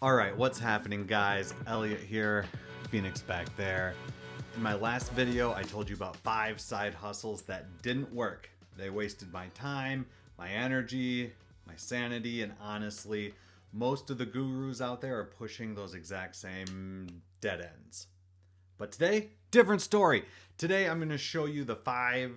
All right, what's happening, guys? Elliot here, Phoenix back there. In my last video, I told you about 5 side hustles that didn't work. They wasted my time, my energy, my sanity, and honestly, most of the gurus out there are pushing those exact same dead ends. But today, different story. Today, I'm going to show you the 5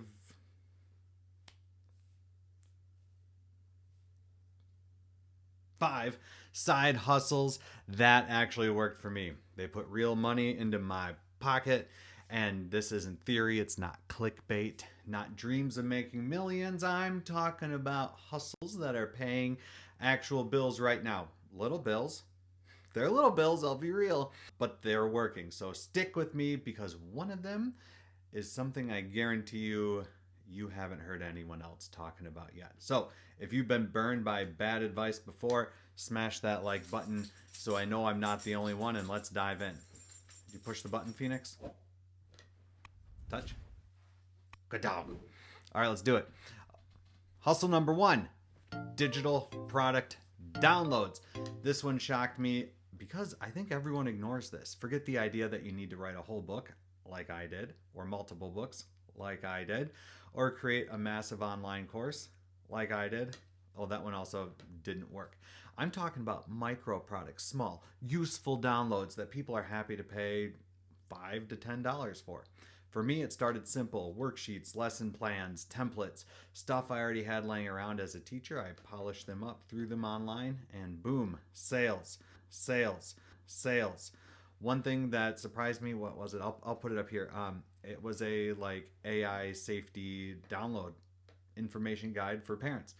side hustles that actually worked for me. They put real money into my pocket, and this isn't theory, it's not clickbait, not dreams of making millions. I'm talking about hustles that are paying actual bills right now. Little bills. They're little bills, I'll be real, but they're working. So stick with me because one of them is something I guarantee you haven't heard anyone else talking about yet. So if you've been burned by bad advice before, smash that like button so I know I'm not the only one, and let's dive in. You push the button, Phoenix? Touch? Good dog. All right, let's do it. Hustle number 1, digital product downloads. This one shocked me because I think everyone ignores this. Forget the idea that you need to write a whole book like I did, or multiple books like I did, or create a massive online course like I did. Oh, that one also didn't work. I'm talking about micro products, small, useful downloads that people are happy to pay $5 to $10 for. For me, it started simple: worksheets, lesson plans, templates, stuff I already had laying around as a teacher. I polished them up, threw them online, and boom, sales, sales, sales. One thing that surprised me, what was it? I'll put it up here. It was a like AI safety download information guide for parents.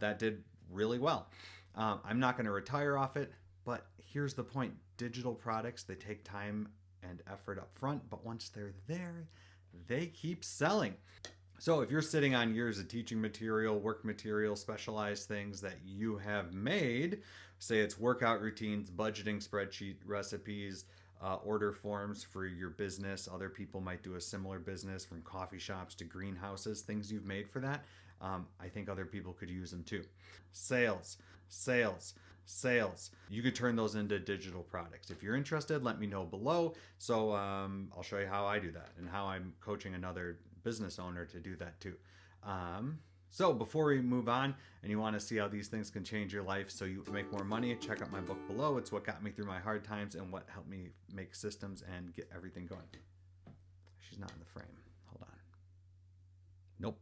That did really well. I'm not going to retire off it, but here's the point. Digital products, they take time and effort up front, but once they're there, they keep selling. So if you're sitting on years of teaching material, work material, specialized things that you have made, say it's workout routines, budgeting spreadsheet recipes, order forms for your business. Other people might do a similar business, from coffee shops to greenhouses, things you've made for that. I think other people could use them too. Sales, sales, sales. You could turn those into digital products. If you're interested, let me know below. So I'll show you how I do that and how I'm coaching another business owner to do that too. So before we move on, and you want to see how these things can change your life so you make more money, check out my book below. It's what got me through my hard times and what helped me make systems and get everything going. She's not in the frame. Hold on. Nope.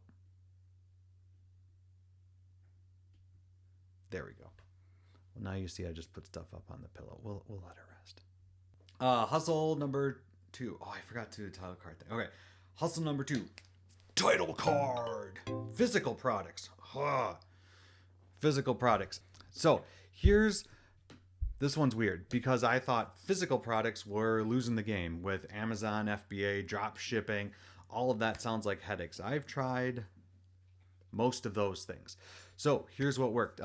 There we go. Well, now you see I just put stuff up on the pillow. We'll let her rest. Hustle number 2. Oh, I forgot to do the title card thing. Okay. Hustle number 2. Title card. Physical products. Physical products. So this one's weird because I thought physical products were losing the game with Amazon, FBA, drop shipping. All of that sounds like headaches. I've tried most of those things. So here's what worked.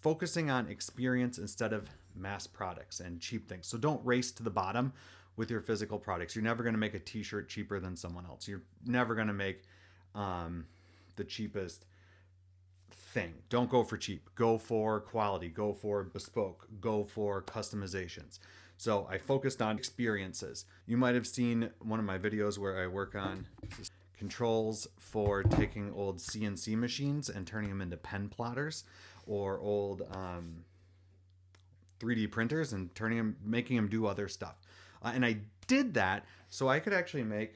Focusing on experience instead of mass products and cheap things. So don't race to the bottom with your physical products. You're never going to make a t-shirt cheaper than someone else. You're never going to make the cheapest thing. Don't go for cheap. Go for quality. Go for bespoke. Go for customizations. So I focused on experiences. You might have seen one of my videos where I work on controls for taking old CNC machines and turning them into pen plotters, or old 3D printers and making them do other stuff. And I did that so I could actually make,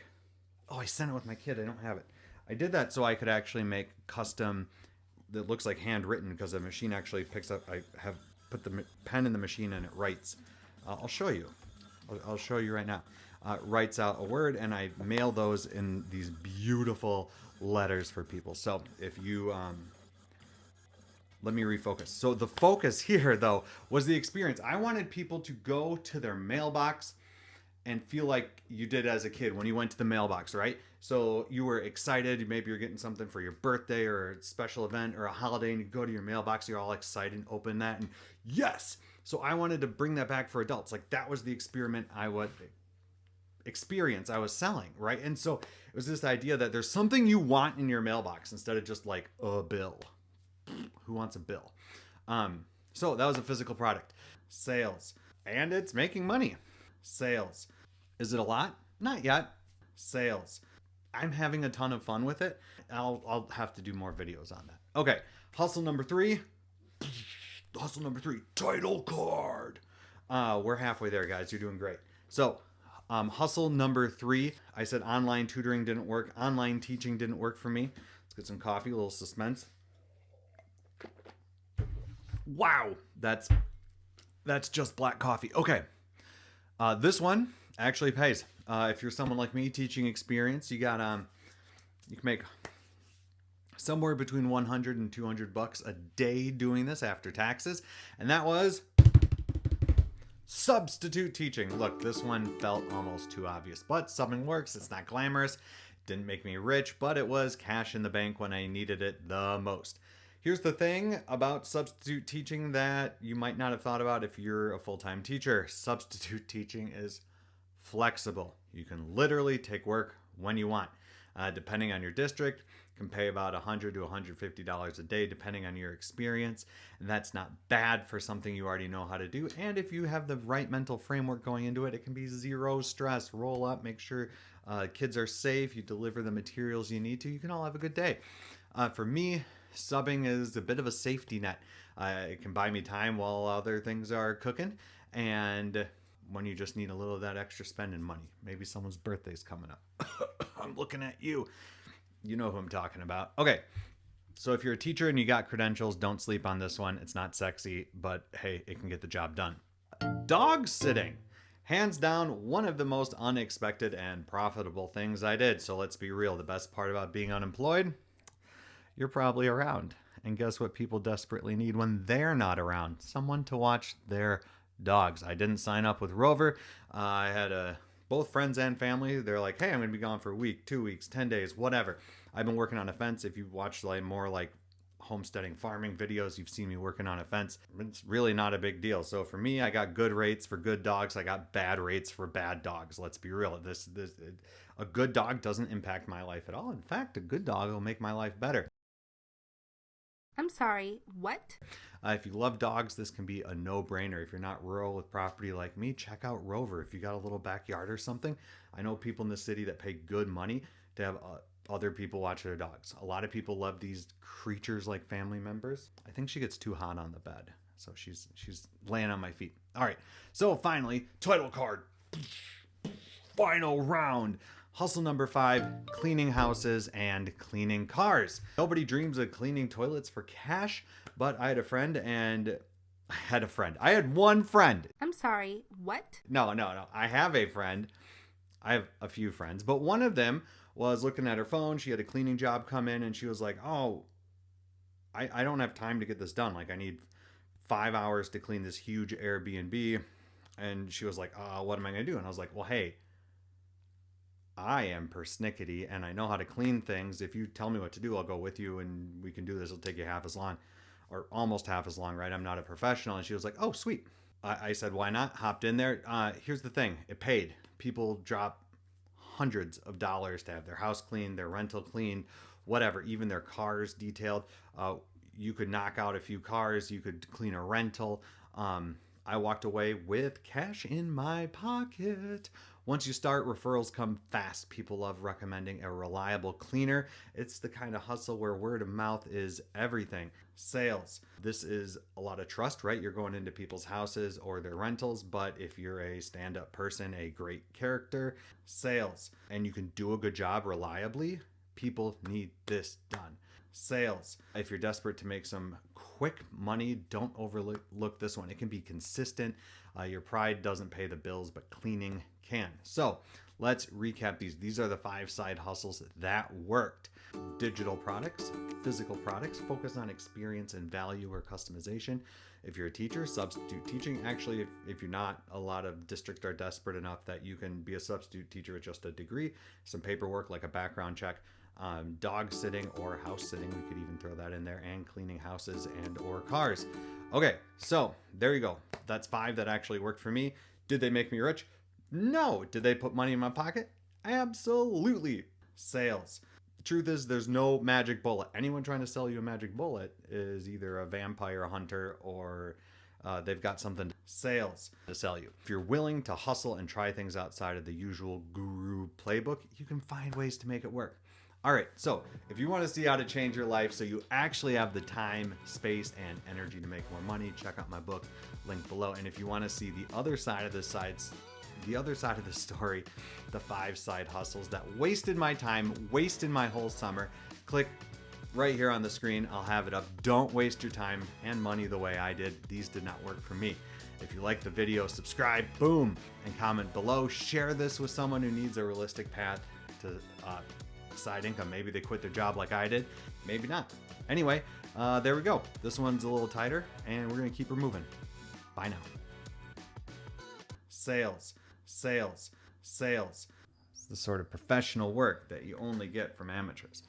I sent it with my kid. I don't have it. I did that so I could actually make custom that looks like handwritten, because the machine actually picks up. I have put the pen in the machine and it writes. I'll show you. I'll show you right now. Writes out a word, and I mail those in these beautiful letters for people. So if you let me refocus. So the focus here, though, was the experience. I wanted people to go to their mailbox and feel like you did as a kid when you went to the mailbox, right? So you were excited. Maybe you're getting something for your birthday or a special event or a holiday, and you go to your mailbox, you're all excited and open that, and yes! So I wanted to bring that back for adults. Like, that was the experience I was selling, right? And so it was this idea that there's something you want in your mailbox instead of just a bill. Who wants a bill? So that was a physical product. Sales. And it's making money. Sales. Is it a lot? Not yet. Sales. I'm having a ton of fun with it. I'll have to do more videos on that. Okay, hustle number 3. Hustle number 3, title card. We're halfway there, guys. You're doing great. So, hustle number 3. I said online tutoring didn't work. Online teaching didn't work for me. Let's get some coffee, a little suspense. Wow, that's just black coffee. Okay, this one actually pays. If you're someone like me, teaching experience, you got you can make somewhere between 100 and 200 bucks a day doing this after taxes, and that was substitute teaching. Look, this one felt almost too obvious, but subbing works. It's not glamorous, didn't make me rich, but it was cash in the bank when I needed it the most. Here's the thing about substitute teaching that you might not have thought about if you're a full-time teacher. Substitute teaching is flexible. You can literally take work when you want. Depending on your district, you can pay about $100 to $150 a day depending on your experience. And that's not bad for something you already know how to do. And if you have the right mental framework going into it, it can be zero stress. Roll up, make sure kids are safe, you deliver the materials you need to. You can all have a good day. For me, subbing is a bit of a safety net. It can buy me time while other things are cooking. And when you just need a little of that extra spending money. Maybe someone's birthday's coming up. I'm looking at you. You know who I'm talking about. Okay, so if you're a teacher and you got credentials, don't sleep on this one. It's not sexy, but hey, it can get the job done. Dog sitting. Hands down, one of the most unexpected and profitable things I did. So let's be real. The best part about being unemployed, you're probably around. And guess what people desperately need when they're not around? Someone to watch their dogs. I didn't sign up with Rover. I had both friends and family. They're like, hey, I'm going to be gone for a week, 2 weeks, 10 days, whatever. I've been working on a fence. If you've watched more like homesteading farming videos, you've seen me working on a fence. It's really not a big deal. So for me, I got good rates for good dogs. I got bad rates for bad dogs. Let's be real. A good dog doesn't impact my life at all. In fact, a good dog will make my life better. I'm sorry, what? If you love dogs, this can be a no-brainer. If you're not rural with property like me, check out Rover. If you got a little backyard or something, I know people in the city that pay good money to have other people watch their dogs. A lot of people love these creatures like family members. I think she gets too hot on the bed, so she's laying on my feet. All right, so finally, title card. Final round. Hustle number 5, cleaning houses and cleaning cars. Nobody dreams of cleaning toilets for cash, but I had one friend. I'm sorry, what? No. I have a friend. I have a few friends, but one of them was looking at her phone. She had a cleaning job come in and she was like, oh, I don't have time to get this done. Like I need 5 hours to clean this huge Airbnb. And she was like, what am I going to do? And I was like, well, hey, I am persnickety and I know how to clean things. If you tell me what to do, I'll go with you and we can do this. It'll take you half as long or almost half as long, right? I'm not a professional. And she was like, oh, sweet. I said, why not? Hopped in there. Here's the thing. It paid. People drop hundreds of dollars to have their house cleaned, their rental cleaned, whatever, even their cars detailed. You could knock out a few cars. You could clean a rental. I walked away with cash in my pocket. Once you start, referrals come fast. People love recommending a reliable cleaner. It's the kind of hustle where word of mouth is everything. Sales. This is a lot of trust, right? You're going into people's houses or their rentals, but if you're a stand-up person, a great character, sales, and you can do a good job reliably, people need this done. Sales. If you're desperate to make some quick money, don't overlook this one. It can be consistent. Your pride doesn't pay the bills, but cleaning can. So let's recap these. These are the 5 side hustles that worked. Digital products, physical products, focus on experience and value or customization. If you're a teacher, substitute teaching. Actually, if you're not, a lot of districts are desperate enough that you can be a substitute teacher with just a degree, some paperwork like a background check. Dog sitting or house sitting, we could even throw that in there, and cleaning houses and or cars. Okay, so there you go. That's 5 that actually worked for me. Did they make me rich? No. Did they put money in my pocket? Absolutely. Sales. The truth is there's no magic bullet. Anyone trying to sell you a magic bullet is either a vampire hunter or they've got something sales to sell you. If you're willing to hustle and try things outside of the usual guru playbook, you can find ways to make it work. All right, so if you want to see how to change your life so you actually have the time, space, and energy to make more money, check out my book, link below. And if you want to see the other side of the story, the 5 side hustles that wasted my time, wasted my whole summer, click right here on the screen. I'll have it up. Don't waste your time and money the way I did. These did not work for me. If you like the video, subscribe, boom, and comment below. Share this with someone who needs a realistic path to side income. Maybe they quit their job like I did, maybe not. Anyway, there we go. This one's a little tighter, and we're gonna keep her moving. Bye now. Sales, sales, sales. It's the sort of professional work that you only get from amateurs.